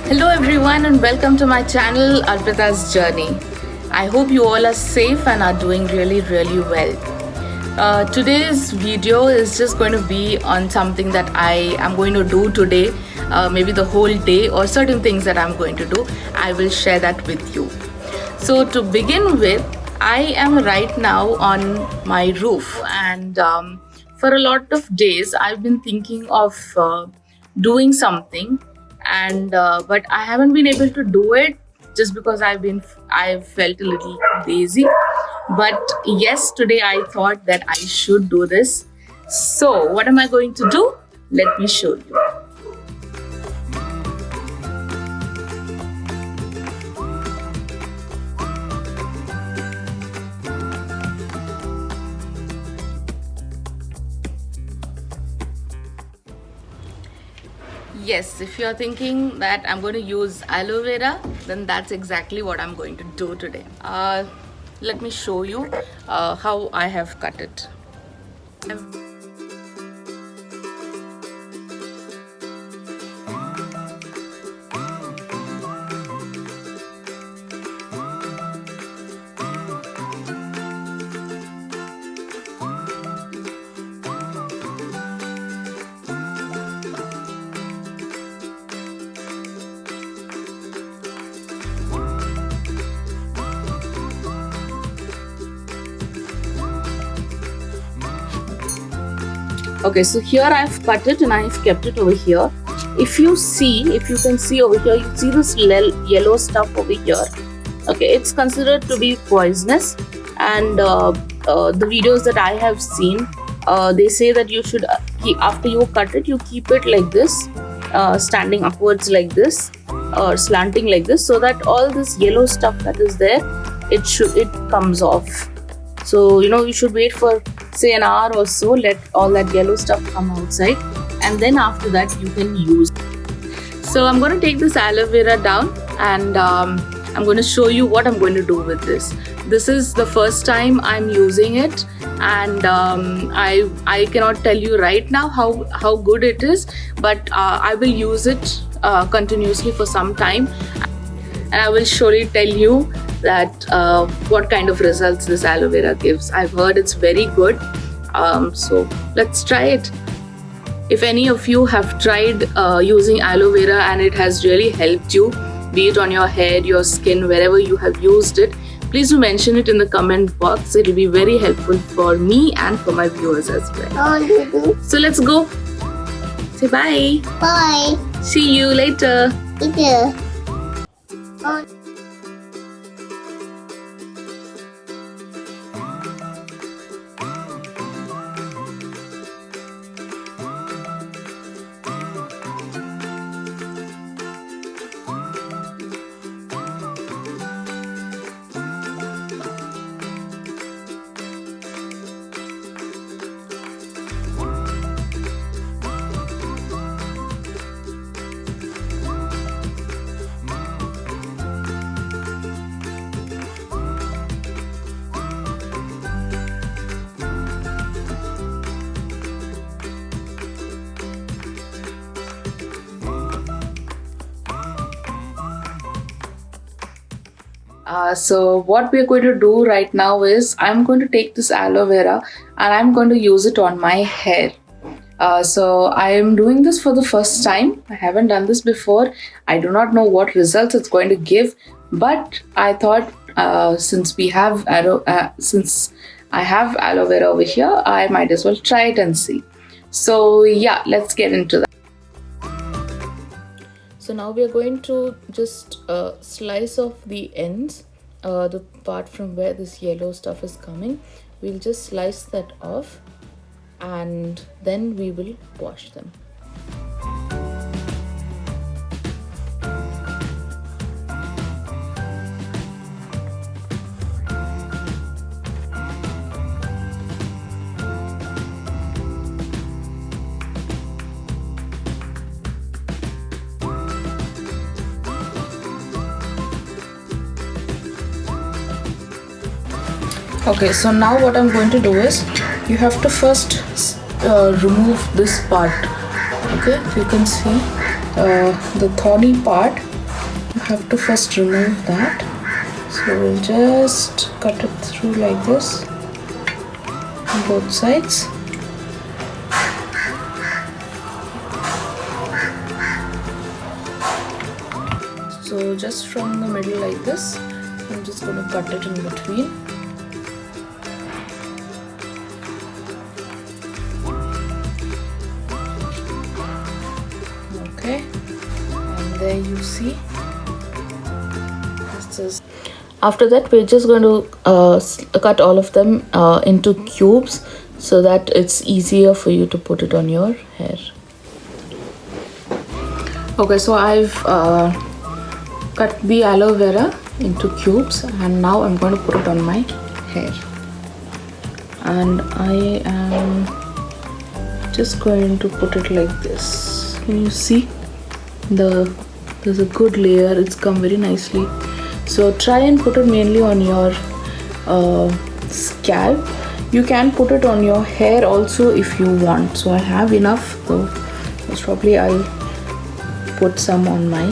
Hello everyone and welcome to my channel Arpita's Journey. I hope you all are safe and are doing really well. Today's video is just going to be on something that I am going to do today, maybe the whole day or certain things that I'm going to do. I will share that with you. So to begin with, I am right now on my roof and for a lot of days I've been thinking of doing something and but I haven't been able to do it just because I've felt a little lazy. But yes, today I thought that I should do this. So what am I going to do? Let me show you. Yes, if you're thinking that I'm going to use aloe vera, then that's exactly what I'm going to do today. Let me show you how I have cut it. Okay, so here I've cut it and I've kept it over here. If you can see over here, you see this yellow stuff over here. Okay, it's considered to be poisonous, and the videos that I have seen, they say that you should after you cut it, you keep it like this, standing upwards like this or slanting like this, so that all this yellow stuff that is there, it comes off. So you should wait for say an hour or so, let all that yellow stuff come outside, and then after that you can use it. So I'm going to take this aloe vera down and I'm going to show you what I'm going to do with this. This is the first time I'm using it, and I cannot tell you right now how good it is, but I will use it continuously for some time, and I will surely tell you that what kind of results this aloe vera gives. I've heard it's very good, so let's try it. If any of you have tried using aloe vera and it has really helped you, be it on your head, your skin, wherever you have used it, please do mention it in the comment box. It will be very helpful for me and for my viewers as well. So let's go. Say bye. Bye. See you later. Later. So what we're going to do right now is I'm going to take this aloe vera and I'm going to use it on my hair. So I am doing this for the first time. I haven't done this before. I do not know what results it's going to give, but I thought since I have aloe vera over here, I might as well try it and see. So yeah, let's get into that. So now we are going to just slice off the ends, the part from where this yellow stuff is coming. We'll just slice that off and then we will wash them. Okay, so now what I'm going to do is, you have to first remove this part. Okay, if you can see the thorny part, have to first remove that. So we'll just cut it through like this on both sides. So just from the middle like this, I'm just going to cut it in between. Okay, and there you see. This is. After that, we're just going to cut all of them into cubes so that it's easier for you to put it on your hair. Okay, so I've cut the aloe vera into cubes and now I'm going to put it on my hair. And I am just going to put it like this. Can you see? There's a good layer. It's come very nicely. So try and put it mainly on your scalp. You can put it on your hair also if you want. So I have enough, so most probably I'll put some on my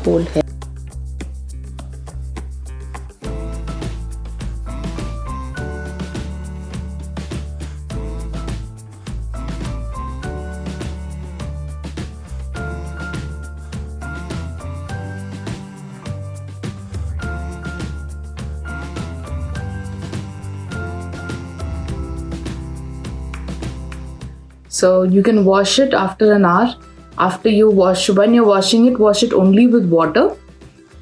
whole hair. So you can wash it after an hour. When you're washing it, wash it only with water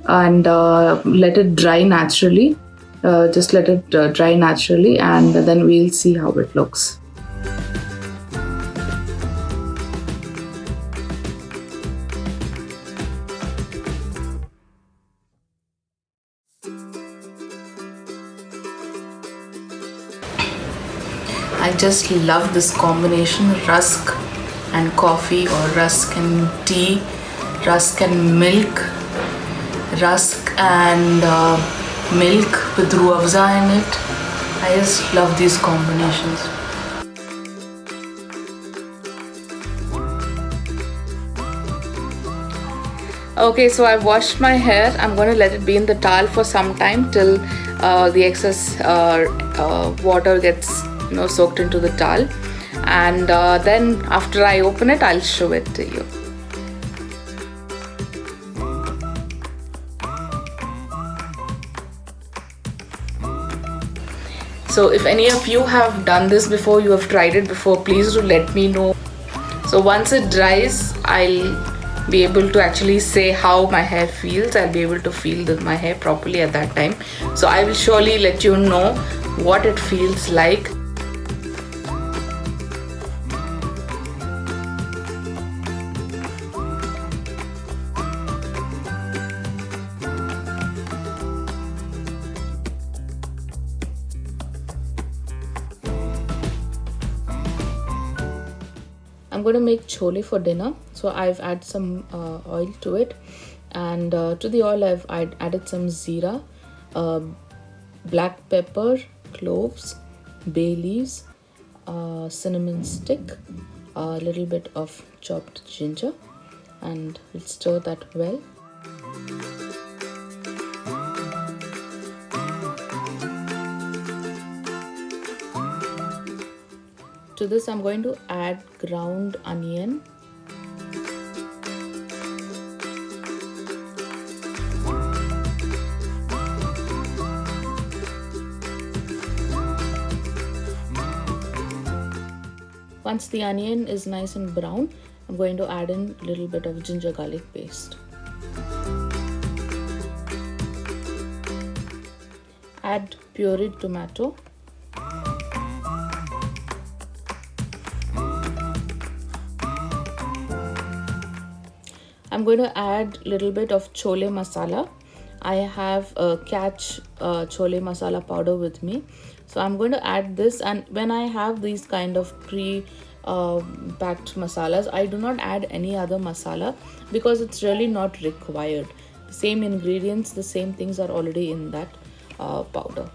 and let it dry naturally. Just let it dry naturally and then we'll see how it looks. I just love this combination, rusk and coffee or rusk and tea, rusk and milk, rusk and milk with Ruh Afza in it. I just love these combinations. Okay, so I've washed my hair. I'm going to let it be in the towel for some time till the excess water gets soaked into the towel, and then after I open it, I'll show it to you. So if any of you have done this before, you have tried it before, please do let me know. So once it dries, I'll be able to actually say how my hair feels. I'll be able to feel my hair properly at that time. So I will surely let you know what it feels like. I'm going to make chole for dinner, so I've added some oil to it, and to the oil I've added some zeera, black pepper, cloves, bay leaves, cinnamon stick, a little bit of chopped ginger, and we'll stir that well. To this, I'm going to add ground onion, once the onion is nice and brown, I'm going to add in a little bit of ginger garlic paste. Add pureed tomato. I'm going to add a little bit of chole masala. I have a Catch chole masala powder with me. So I'm going to add this, and when I have these kind of packed masalas, I do not add any other masala because it's really not required. The same ingredients, the same things are already in that powder.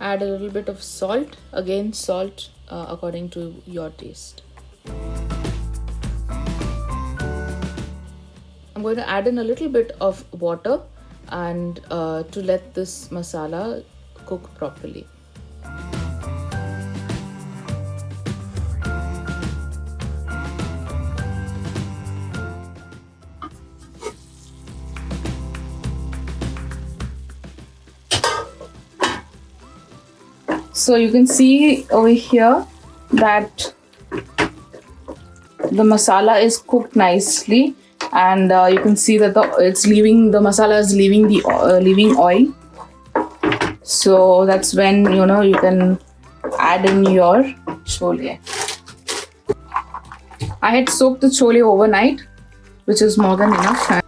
Add a little bit of salt. Again, salt according to your taste. going to add in a little bit of water and to let this masala cook properly. So you can see over here that the masala is cooked nicely, and you can see that the masala is leaving oil. So that's when you can add in your chole. I had soaked the chole overnight, which is more than enough.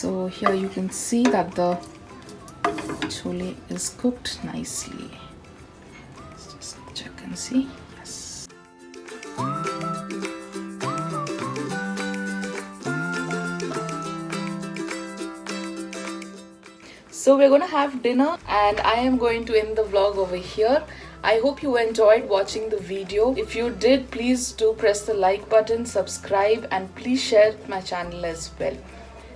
So here you can see that the chole is cooked nicely. Let's just check and see. Yes. So we're going to have dinner, and I am going to end the vlog over here. I hope you enjoyed watching the video. If you did, please do press the like button, subscribe, and please share my channel as well.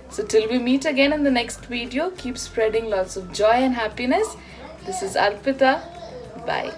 So till we meet again in the next video, keep spreading lots of joy and happiness. This is Arpita. Bye.